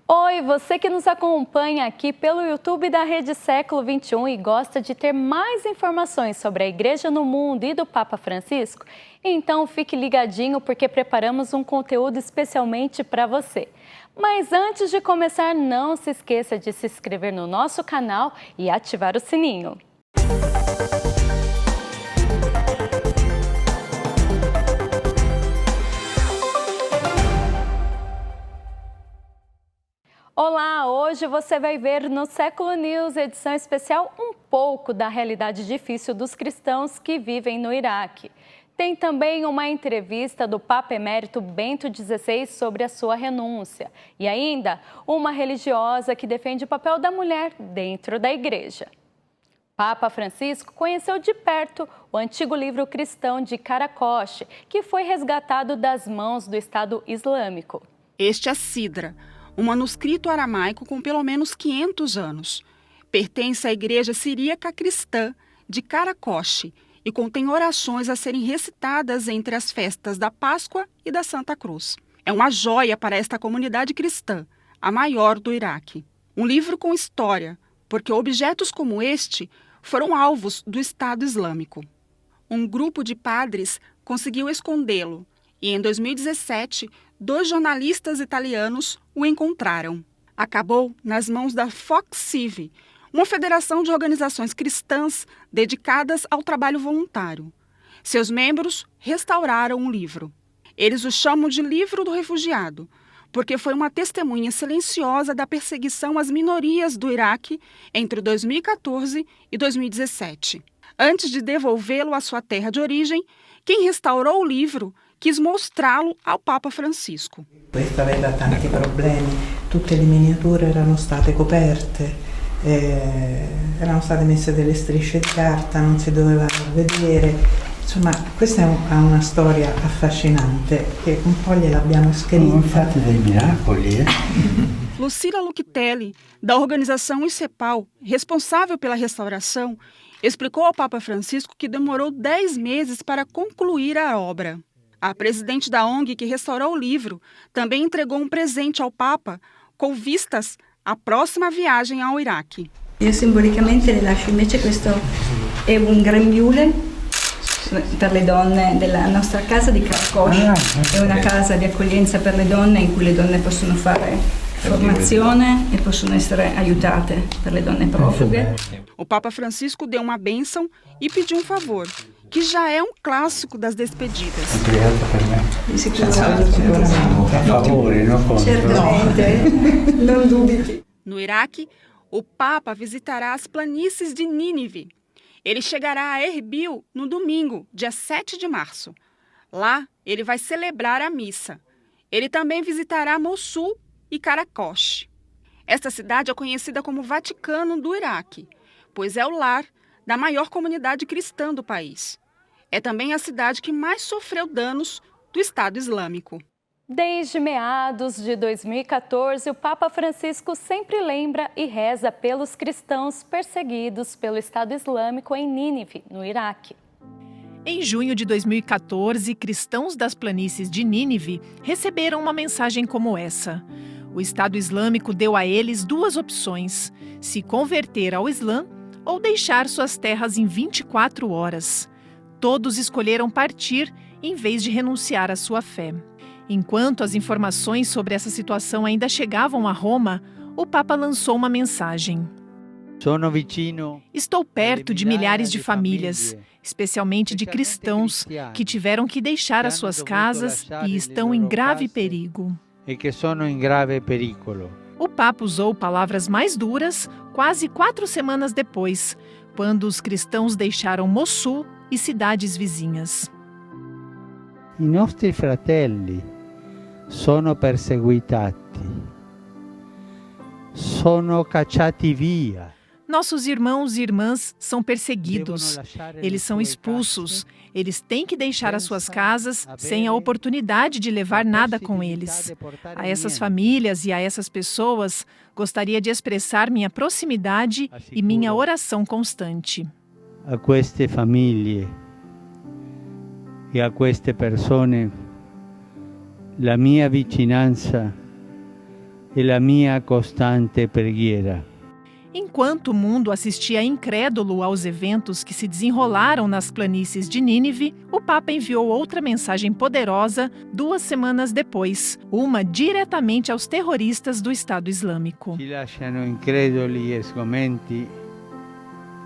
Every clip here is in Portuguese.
Oi, você que nos acompanha aqui pelo YouTube da Rede Século XXI e gosta de ter mais informações sobre a Igreja no mundo e do Papa Francisco? Então fique ligadinho porque preparamos um conteúdo especialmente para você. Mas antes de começar, não se esqueça de se inscrever no nosso canal e ativar o sininho. Olá, hoje você vai ver no Século News, edição especial, um pouco da realidade difícil dos cristãos que vivem no Iraque. Tem também uma entrevista do Papa Emérito Bento XVI sobre a sua renúncia. E ainda, uma religiosa que defende o papel da mulher dentro da igreja. Papa Francisco conheceu de perto o antigo livro cristão de Karakosh, que foi resgatado das mãos do Estado Islâmico. Este é Sidra, um manuscrito aramaico com pelo menos 500 anos. Pertence à Igreja Siríaca Cristã de Karakosh e contém orações a serem recitadas entre as festas da Páscoa e da Santa Cruz. É uma joia para esta comunidade cristã, a maior do Iraque. Um livro com história, porque objetos como este foram alvos do Estado Islâmico. Um grupo de padres conseguiu escondê-lo e, em 2017, 2 jornalistas italianos o encontraram. Acabou nas mãos da Fox Civi, uma federação de organizações cristãs dedicadas ao trabalho voluntário. Seus membros restauraram o livro. Eles o chamam de Livro do Refugiado, porque foi uma testemunha silenciosa da perseguição às minorias do Iraque entre 2014 e 2017. Antes de devolvê-lo à sua terra de origem, quem restaurou o livro quis mostrá-lo ao Papa Francisco. Questo aveva tanti problemi, tutte le miniature erano state coperte, erano state messe delle strisce di carta, non si doveva vedere. Insomma, questa è una storia affascinante che un po' gliel'abbiamo scritta. Fate dei miracoli, Lucila Luctelli, da organização ICEPAL, responsável pela restauração, explicou ao Papa Francisco que demorou 10 meses para concluir a obra. A presidente da ONG que restaurou o livro também entregou um presente ao Papa com vistas à próxima viagem ao Iraque. Io simbolicamente le lascio invece questo, è un grembiule per le donne della nostra casa di Karakosh. È una casa di accoglienza per le donne in cui le donne possono fare formazione e possono essere aiutate per le donne profughe. O Papa Francisco deu uma bênção e pediu um favor, que já é um clássico das despedidas. Obrigado per me. Di sicuro. A favore, non contro. Certamente, non dubiti. No Iraque, o Papa visitará as planícies de Nínive. Ele chegará a Erbil no domingo, dia 7 de março. Lá, ele vai celebrar a missa. Ele também visitará Mossul e Karakosh. Esta cidade é conhecida como Vaticano do Iraque, pois é o lar da maior comunidade cristã do país. É também a cidade que mais sofreu danos do Estado Islâmico. Desde meados de 2014, o Papa Francisco sempre lembra e reza pelos cristãos perseguidos pelo Estado Islâmico em Nínive, no Iraque. Em junho de 2014, cristãos das planícies de Nínive receberam uma mensagem como essa. O Estado Islâmico deu a eles 2 opções: se converter ao Islã ou deixar suas terras em 24 horas. Todos escolheram partir em vez de renunciar à sua fé. Enquanto as informações sobre essa situação ainda chegavam a Roma, o Papa lançou uma mensagem. Estou perto de milhares de famílias, especialmente de cristãos, que tiveram que deixar as suas casas e estão em grave perigo. O Papa usou palavras mais duras quase 4 semanas depois, quando os cristãos deixaram Mossul e cidades vizinhas. I nostri fratelli sono perseguitati, sono cacciati via. Nossos irmãos e irmãs são perseguidos, eles são expulsos, eles têm que deixar as suas casas sem a oportunidade de levar nada com eles. A essas famílias e a essas pessoas, gostaria de expressar minha proximidade e minha oração constante. A queste famiglie e a queste persone la mia vicinanza è la mia costante preghiera. Enquanto o mundo assistia incrédulo aos eventos que se desenrolaram nas planícies de Nínive, o Papa enviou outra mensagem poderosa 2 semanas depois, uma diretamente aos terroristas do Estado Islâmico. Ci lasciano increduli e sgomenti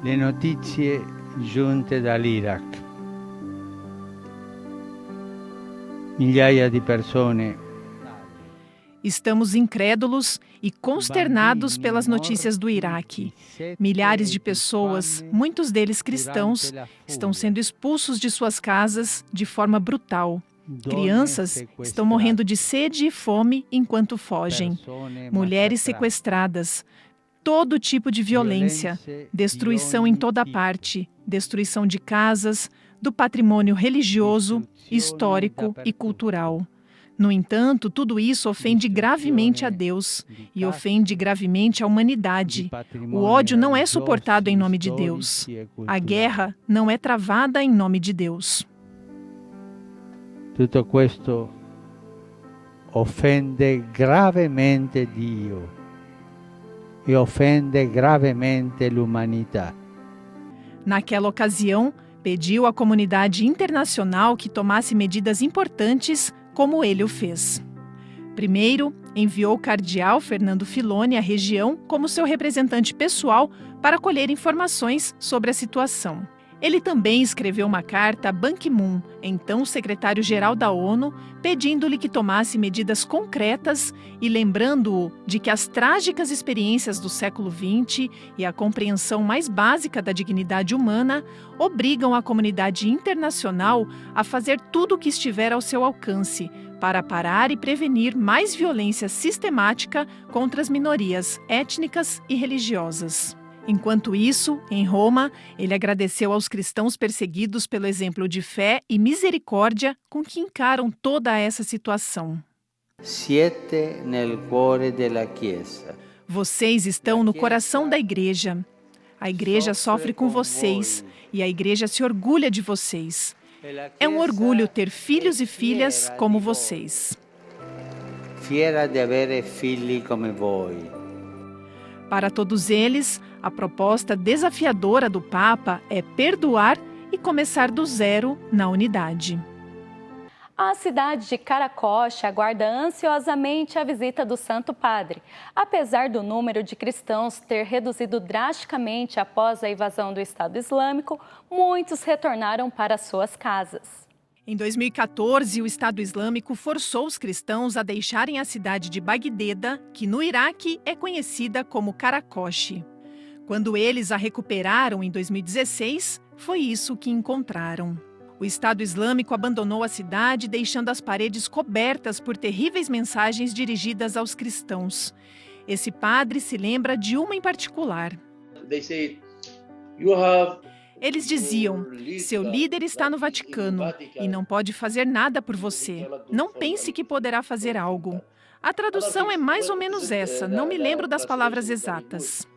le notizie giunte dall'Iraq. Migliaia di persone. Estamos incrédulos e consternados pelas notícias do Iraque. Milhares de pessoas, muitos deles cristãos, estão sendo expulsos de suas casas de forma brutal. Crianças estão morrendo de sede e fome enquanto fogem. Mulheres sequestradas. Todo tipo de violência. Destruição em toda parte. Destruição de casas, do patrimônio religioso, histórico e cultural. No entanto, tudo isso ofende gravemente a Deus e ofende gravemente a humanidade. O ódio não é suportado em nome de Deus. A guerra não é travada em nome de Deus. Tutto questo offende gravemente Dio e offende gravemente l'umanità. Naquela ocasião, pediu à comunidade internacional que tomasse medidas importantes como ele o fez. Primeiro, enviou o cardeal Fernando Filoni à região como seu representante pessoal para colher informações sobre a situação. Ele também escreveu uma carta a Ban Ki-moon, então secretário-geral da ONU, pedindo-lhe que tomasse medidas concretas e lembrando-o de que as trágicas experiências do século XX e a compreensão mais básica da dignidade humana obrigam a comunidade internacional a fazer tudo o que estiver ao seu alcance para parar e prevenir mais violência sistemática contra as minorias étnicas e religiosas. Enquanto isso, em Roma, ele agradeceu aos cristãos perseguidos pelo exemplo de fé e misericórdia com que encaram toda essa situação. Siete nel cuore della Chiesa. Vocês estão no coração da igreja. A igreja sofre com vocês e a igreja se orgulha de vocês. É um orgulho ter filhos e filhas como vocês. Fiera di avere figli come voi. Para todos eles, a proposta desafiadora do Papa é perdoar e começar do zero na unidade. A cidade de Karakosh aguarda ansiosamente a visita do Santo Padre. Apesar do número de cristãos ter reduzido drasticamente após a invasão do Estado Islâmico, muitos retornaram para suas casas. Em 2014, o Estado Islâmico forçou os cristãos a deixarem a cidade de Bagdeda, que no Iraque é conhecida como Karakosh. Quando eles a recuperaram em 2016, foi isso que encontraram. O Estado Islâmico abandonou a cidade, deixando as paredes cobertas por terríveis mensagens dirigidas aos cristãos. Esse padre se lembra de uma em particular. Eles diziam: seu líder está no Vaticano e não pode fazer nada por você. Não pense que poderá fazer algo. A tradução é mais ou menos essa, não me lembro das palavras exatas.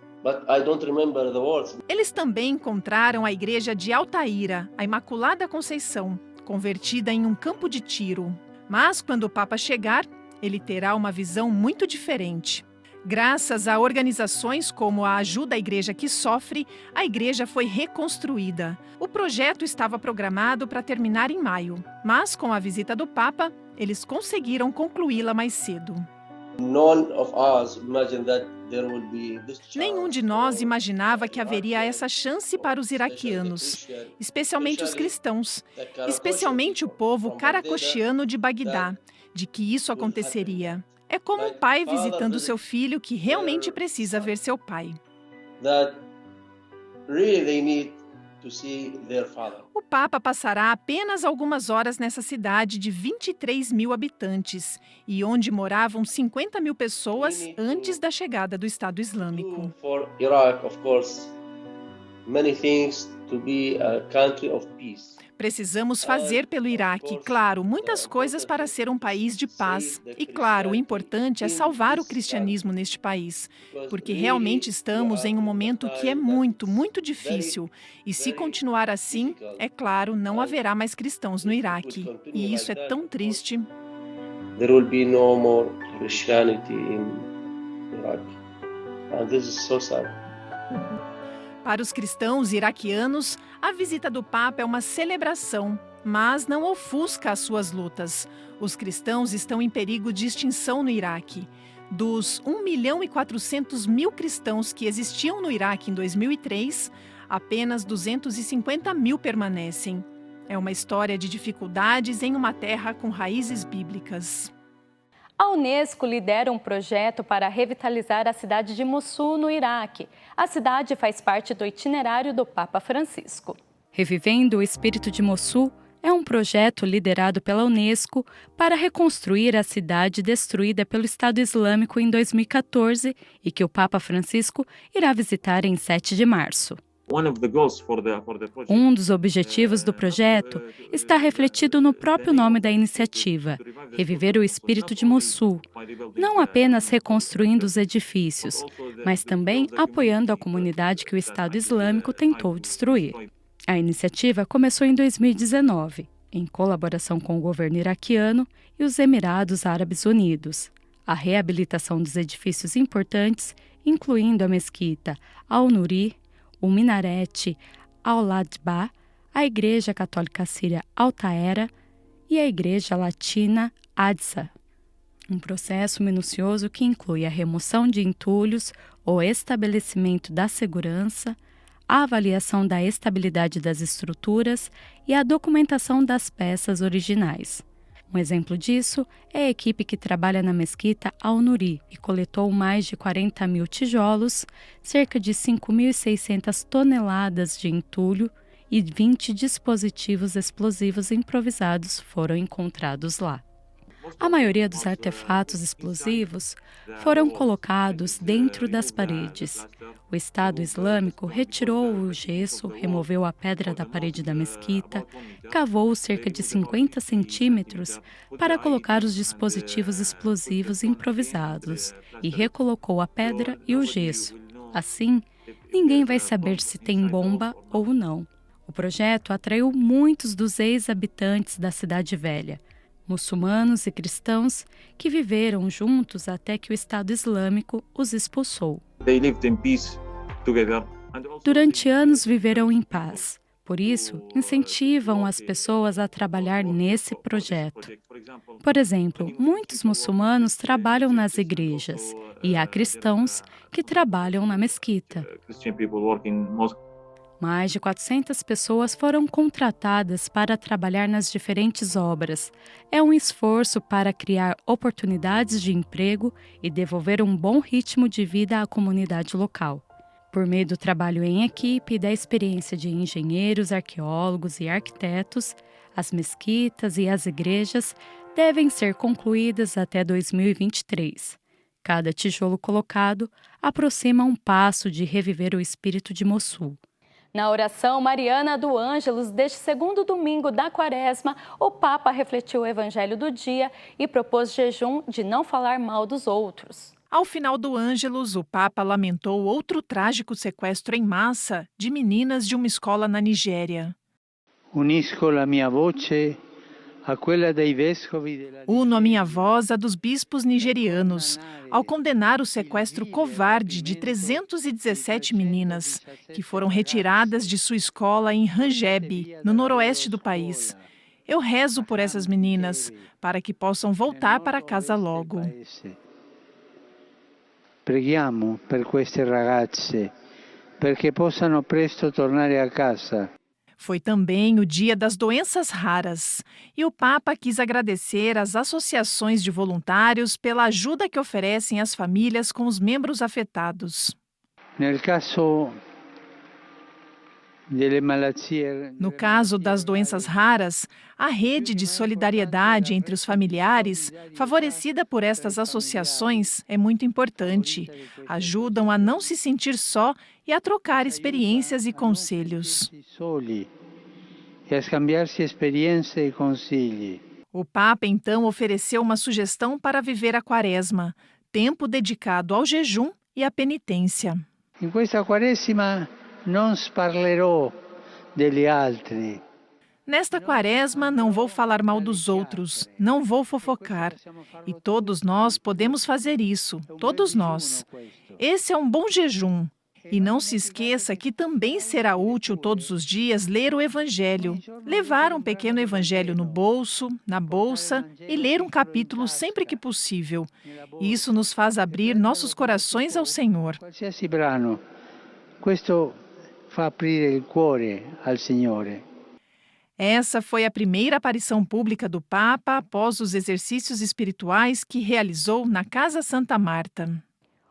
Eles também encontraram a igreja de Altaíra, a Imaculada Conceição, convertida em um campo de tiro. Mas quando o Papa chegar, ele terá uma visão muito diferente. Graças a organizações como a Ajuda à Igreja que Sofre, a igreja foi reconstruída. O projeto estava programado para terminar em maio, mas com a visita do Papa, eles conseguiram concluí-la mais cedo. Nenhum de nós imaginava que haveria essa chance para os iraquianos, especialmente os cristãos, especialmente o povo karakoshiano de Bagdá, de que isso aconteceria. É como um pai visitando seu filho que realmente precisa ver seu pai. O Papa passará apenas algumas horas nessa cidade de 23 mil habitantes e onde moravam 50 mil pessoas antes da chegada do Estado Islâmico. Precisamos fazer pelo Iraque, claro, muitas coisas para ser um país de paz. E, claro, o importante é salvar o cristianismo neste país, porque realmente estamos em um momento que é muito, muito difícil. E se continuar assim, é claro, não haverá mais cristãos no Iraque. E isso é tão triste. There will be no more Christianity in Iraq. And this is so sad. Para os cristãos iraquianos, a visita do Papa é uma celebração, mas não ofusca as suas lutas. Os cristãos estão em perigo de extinção no Iraque. Dos 1.400.000 cristãos que existiam no Iraque em 2003, apenas 250.000 permanecem. É uma história de dificuldades em uma terra com raízes bíblicas. A Unesco lidera um projeto para revitalizar a cidade de Mossul, no Iraque. A cidade faz parte do itinerário do Papa Francisco. Revivendo o espírito de Mossul é um projeto liderado pela Unesco para reconstruir a cidade destruída pelo Estado Islâmico em 2014 e que o Papa Francisco irá visitar em 7 de março. Um dos objetivos do projeto está refletido no próprio nome da iniciativa, reviver o espírito de Mossul, não apenas reconstruindo os edifícios, mas também apoiando a comunidade que o Estado Islâmico tentou destruir. A iniciativa começou em 2019, em colaboração com o governo iraquiano e os Emirados Árabes Unidos. A reabilitação dos edifícios importantes, incluindo a mesquita Al-Nuri, o minarete Al-Ladba, a Igreja Católica Síria Altaera e a Igreja Latina Adsa. Um processo minucioso que inclui a remoção de entulhos, o estabelecimento da segurança, a avaliação da estabilidade das estruturas e a documentação das peças originais. Um exemplo disso é a equipe que trabalha na mesquita Al-Nuri e coletou mais de 40.000 tijolos, cerca de 5.600 toneladas de entulho e 20 dispositivos explosivos improvisados foram encontrados lá. A maioria dos artefatos explosivos foram colocados dentro das paredes. O Estado Islâmico retirou o gesso, removeu a pedra da parede da mesquita, cavou cerca de 50 centímetros para colocar os dispositivos explosivos improvisados e recolocou a pedra e o gesso. Assim, ninguém vai saber se tem bomba ou não. O projeto atraiu muitos dos ex-habitantes da Cidade Velha, muçulmanos e cristãos que viveram juntos até que o Estado Islâmico os expulsou. Durante anos viveram em paz. Por isso, incentivam as pessoas a trabalhar nesse projeto. Por exemplo, muitos muçulmanos trabalham nas igrejas e há cristãos que trabalham na mesquita. Mais de 400 pessoas foram contratadas para trabalhar nas diferentes obras. É um esforço para criar oportunidades de emprego e devolver um bom ritmo de vida à comunidade local. Por meio do trabalho em equipe e da experiência de engenheiros, arqueólogos e arquitetos, as mesquitas e as igrejas devem ser concluídas até 2023. Cada tijolo colocado aproxima um passo de reviver o espírito de Mossul. Na oração mariana do Ângelus deste segundo domingo da Quaresma, o Papa refletiu o Evangelho do dia e propôs jejum de não falar mal dos outros. Ao final do Ângelus, o Papa lamentou outro trágico sequestro em massa de meninas de uma escola na Nigéria. Unisco la mia voce a quella dei vescovi della... Uno a minha voz à dos bispos nigerianos, ao condenar o sequestro covarde de 317 meninas, que foram retiradas de sua escola em Rangeb, no noroeste do país. Eu rezo por essas meninas, para que possam voltar para casa logo. Preghiamo per queste ragazze, perché possano presto tornare a casa. Foi também o Dia das Doenças Raras e o Papa quis agradecer às associações de voluntários pela ajuda que oferecem às famílias com os membros afetados. No caso das doenças raras, a rede de solidariedade entre os familiares, favorecida por estas associações, é muito importante. Ajudam a não se sentir só e a trocar experiências e conselhos. O Papa, então, ofereceu uma sugestão para viver a Quaresma, tempo dedicado ao jejum e à penitência. Em esta Quaresma non parlerò degli altri. Nesta quaresma, não vou falar mal dos outros, não vou fofocar. E todos nós podemos fazer isso, todos nós. Esse é um bom jejum. E não se esqueça que também será útil todos os dias ler o Evangelho. Levar um pequeno Evangelho no bolso, na bolsa e ler um capítulo sempre que possível. Isso nos faz abrir nossos corações ao Senhor. Qualsiasi brano, questo fa aprire il cuore al Signore. Essa foi a primeira aparição pública do Papa após os exercícios espirituais que realizou na Casa Santa Marta.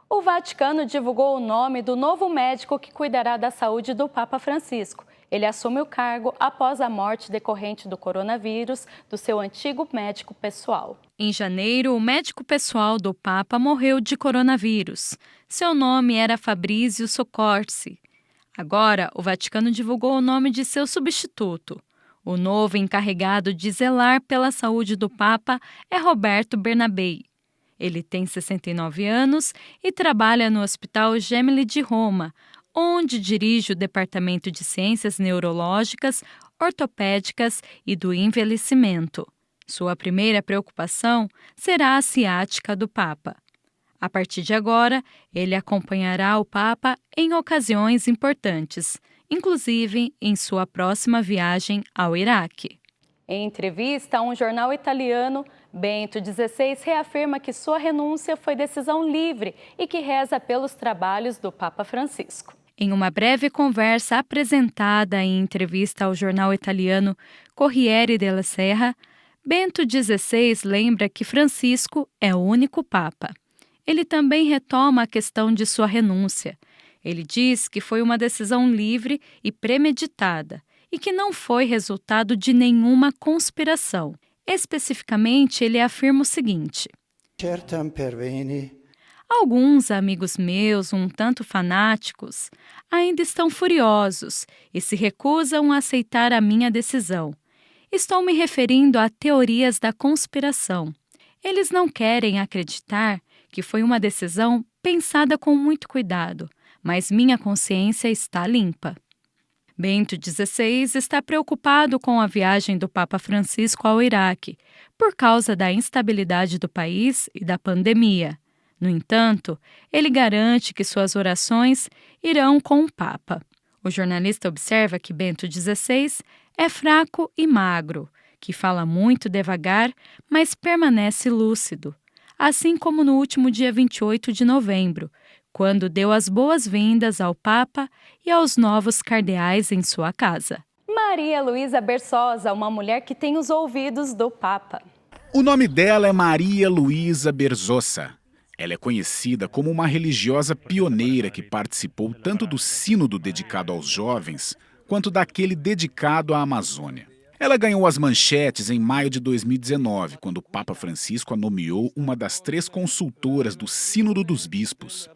O Vaticano divulgou o nome do novo médico que cuidará da saúde do Papa Francisco. Ele assume o cargo após a morte decorrente do coronavírus do seu antigo médico pessoal. Em janeiro, o médico pessoal do Papa morreu de coronavírus. Seu nome era Fabrizio Soccorsi. Agora, o Vaticano divulgou o nome de seu substituto. O novo encarregado de zelar pela saúde do Papa é Roberto Bernabei. Ele tem 69 anos e trabalha no Hospital Gemelli de Roma, onde dirige o Departamento de Ciências Neurológicas, Ortopédicas e do Envelhecimento. Sua primeira preocupação será a ciática do Papa. A partir de agora, ele acompanhará o Papa em ocasiões importantes, inclusive em sua próxima viagem ao Iraque. Em entrevista a um jornal italiano, Bento XVI reafirma que sua renúncia foi decisão livre e que reza pelos trabalhos do Papa Francisco. Em uma breve conversa apresentada em entrevista ao jornal italiano Corriere della Sera, Bento XVI lembra que Francisco é o único Papa. Ele também retoma a questão de sua renúncia. Ele diz que foi uma decisão livre e premeditada e que não foi resultado de nenhuma conspiração. Especificamente, ele afirma o seguinte: alguns amigos meus, um tanto fanáticos, ainda estão furiosos e se recusam a aceitar a minha decisão. Estou me referindo a teorias da conspiração. Eles não querem acreditar que foi uma decisão pensada com muito cuidado, mas minha consciência está limpa. Bento XVI está preocupado com a viagem do Papa Francisco ao Iraque, por causa da instabilidade do país e da pandemia. No entanto, ele garante que suas orações irão com o Papa. O jornalista observa que Bento XVI é fraco e magro, que fala muito devagar, mas permanece lúcido, assim como no último dia 28 de novembro, quando deu as boas-vindas ao Papa e aos novos cardeais em sua casa. Maria Luísa Berzosa, uma mulher que tem os ouvidos do Papa. O nome dela é Maria Luísa Berzosa. Ela é conhecida como uma religiosa pioneira que participou tanto do sínodo dedicado aos jovens, quanto daquele dedicado à Amazônia. Ela ganhou as manchetes em maio de 2019, quando o Papa Francisco a nomeou uma das 3 consultoras do Sínodo dos Bispos.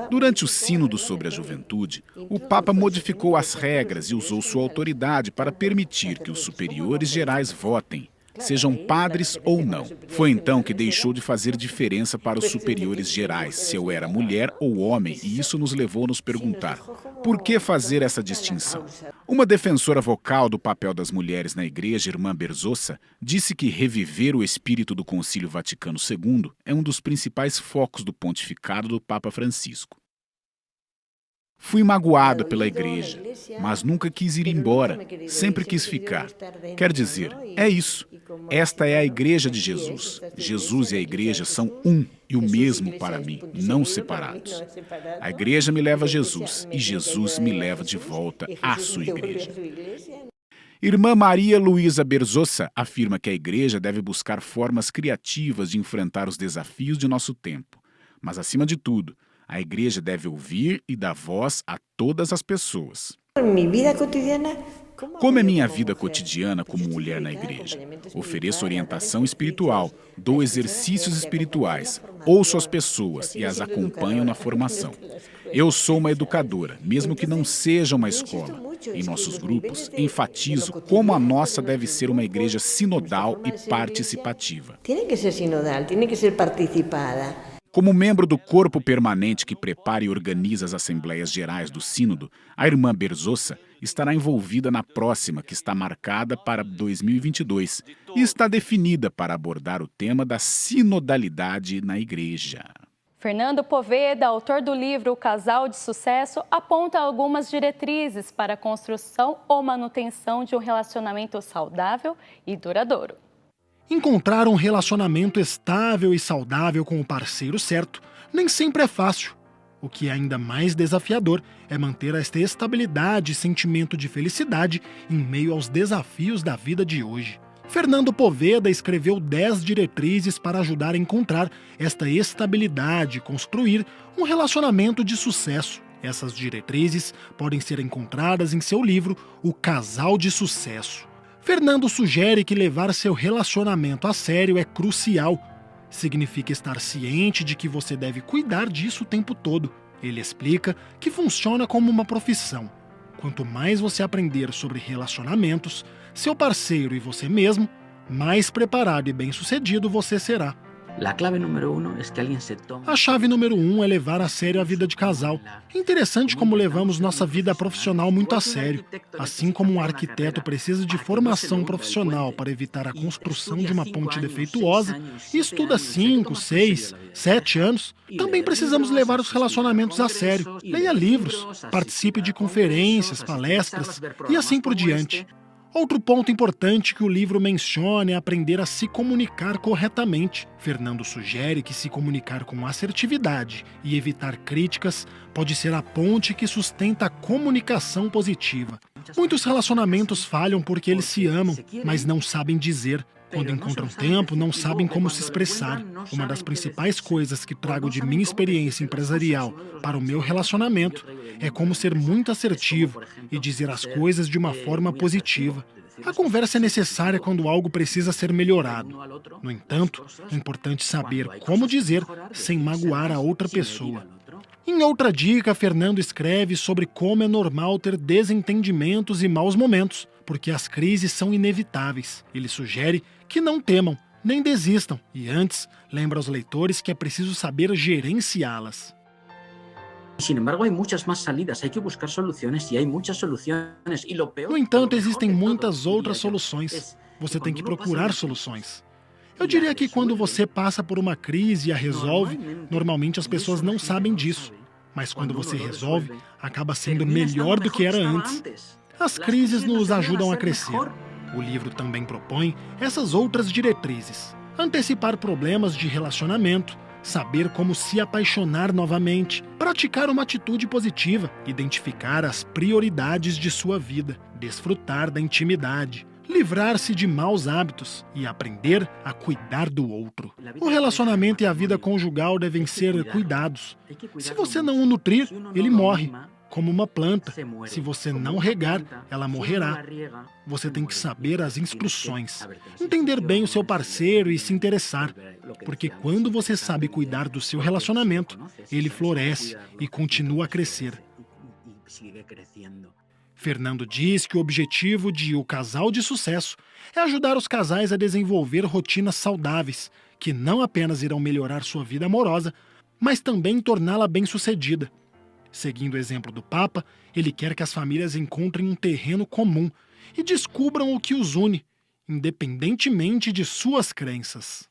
Durante o sínodo sobre a juventude, o Papa modificou as regras e usou sua autoridade para permitir que os superiores gerais votem, sejam padres ou não. Foi então que deixou de fazer diferença para os superiores gerais, se eu era mulher ou homem, e isso nos levou a nos perguntar: por que fazer essa distinção? Uma defensora vocal do papel das mulheres na Igreja, irmã Berzosa, disse que reviver o espírito do Concílio Vaticano II é um dos principais focos do pontificado do Papa Francisco. Fui magoada pela Igreja, mas nunca quis ir embora, sempre quis ficar. Quer dizer, é isso. Esta é a Igreja de Jesus. Jesus e a Igreja são um e o mesmo para mim, não separados. A Igreja me leva a Jesus e Jesus me leva de volta à sua Igreja. Irmã Maria Luísa Berzosa afirma que a Igreja deve buscar formas criativas de enfrentar os desafios de nosso tempo. Mas, acima de tudo, a Igreja deve ouvir e dar voz a todas as pessoas. Como é minha vida cotidiana como mulher na Igreja? Ofereço orientação espiritual, dou exercícios espirituais, ouço as pessoas e as acompanho na formação. Eu sou uma educadora, mesmo que não seja uma escola. Em nossos grupos, enfatizo como a nossa deve ser uma igreja sinodal e participativa. Como membro do corpo permanente que prepara e organiza as Assembleias Gerais do Sínodo, a irmã Berzosa estará envolvida na próxima, que está marcada para 2022 e está definida para abordar o tema da sinodalidade na Igreja. Fernando Poveda, autor do livro O Casal de Sucesso, aponta algumas diretrizes para a construção ou manutenção de um relacionamento saudável e duradouro. Encontrar um relacionamento estável e saudável com o parceiro certo nem sempre é fácil. O que é ainda mais desafiador é manter esta estabilidade e sentimento de felicidade em meio aos desafios da vida de hoje. Fernando Poveda escreveu 10 diretrizes para ajudar a encontrar esta estabilidade e construir um relacionamento de sucesso. Essas diretrizes podem ser encontradas em seu livro O Casal de Sucesso. Fernando sugere que levar seu relacionamento a sério é crucial. Significa estar ciente de que você deve cuidar disso o tempo todo. Ele explica que funciona como uma profissão. Quanto mais você aprender sobre relacionamentos, seu parceiro e você mesmo, mais preparado e bem-sucedido você será. A chave número 1 é levar a sério a vida de casal. É interessante como levamos nossa vida profissional muito a sério. Assim como um arquiteto precisa de formação profissional para evitar a construção de uma ponte defeituosa e estuda 5, 6, 7 anos, também precisamos levar os relacionamentos a sério. Leia livros, participe de conferências, palestras e assim por diante. Outro ponto importante que o livro menciona é aprender a se comunicar corretamente. Fernando sugere que se comunicar com assertividade e evitar críticas pode ser a ponte que sustenta a comunicação positiva. Muitos relacionamentos falham porque eles se amam, mas não sabem dizer. Quando encontram tempo, não sabem como se expressar. Uma das principais coisas que trago de minha experiência empresarial para o meu relacionamento é como ser muito assertivo e dizer as coisas de uma forma positiva. A conversa é necessária quando algo precisa ser melhorado. No entanto, é importante saber como dizer sem magoar a outra pessoa. Em outra dica, Fernando escreve sobre como é normal ter desentendimentos e maus momentos, porque as crises são inevitáveis. Ele sugere que não temam, nem desistam, e antes, lembra aos leitores que é preciso saber gerenciá-las. No entanto, existem muitas outras soluções. Você tem que procurar soluções. Eu diria que quando você passa por uma crise e a resolve, normalmente as pessoas não sabem disso. Mas quando você resolve, acaba sendo melhor do que era antes. As crises nos ajudam a crescer. O livro também propõe essas outras diretrizes. Antecipar problemas de relacionamento, saber como se apaixonar novamente, praticar uma atitude positiva, identificar as prioridades de sua vida, desfrutar da intimidade, livrar-se de maus hábitos e aprender a cuidar do outro. O relacionamento e a vida conjugal devem ser cuidados. Se você não o nutrir, ele morre, como uma planta. Se você não regar, ela morrerá. Você tem que saber as instruções, entender bem o seu parceiro e se interessar, porque quando você sabe cuidar do seu relacionamento, ele floresce e continua a crescer. Fernando diz que o objetivo de O Casal de Sucesso é ajudar os casais a desenvolver rotinas saudáveis, que não apenas irão melhorar sua vida amorosa, mas também torná-la bem-sucedida. Seguindo o exemplo do Papa, ele quer que as famílias encontrem um terreno comum e descubram o que os une, independentemente de suas crenças.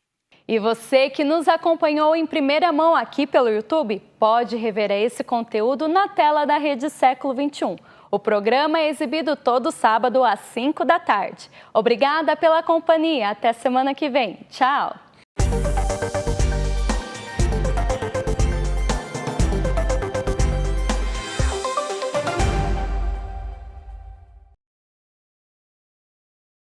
E você que nos acompanhou em primeira mão aqui pelo YouTube, pode rever esse conteúdo na tela da Rede Século XXI. O programa é exibido todo sábado às 5 da tarde. Obrigada pela companhia. Até semana que vem. Tchau!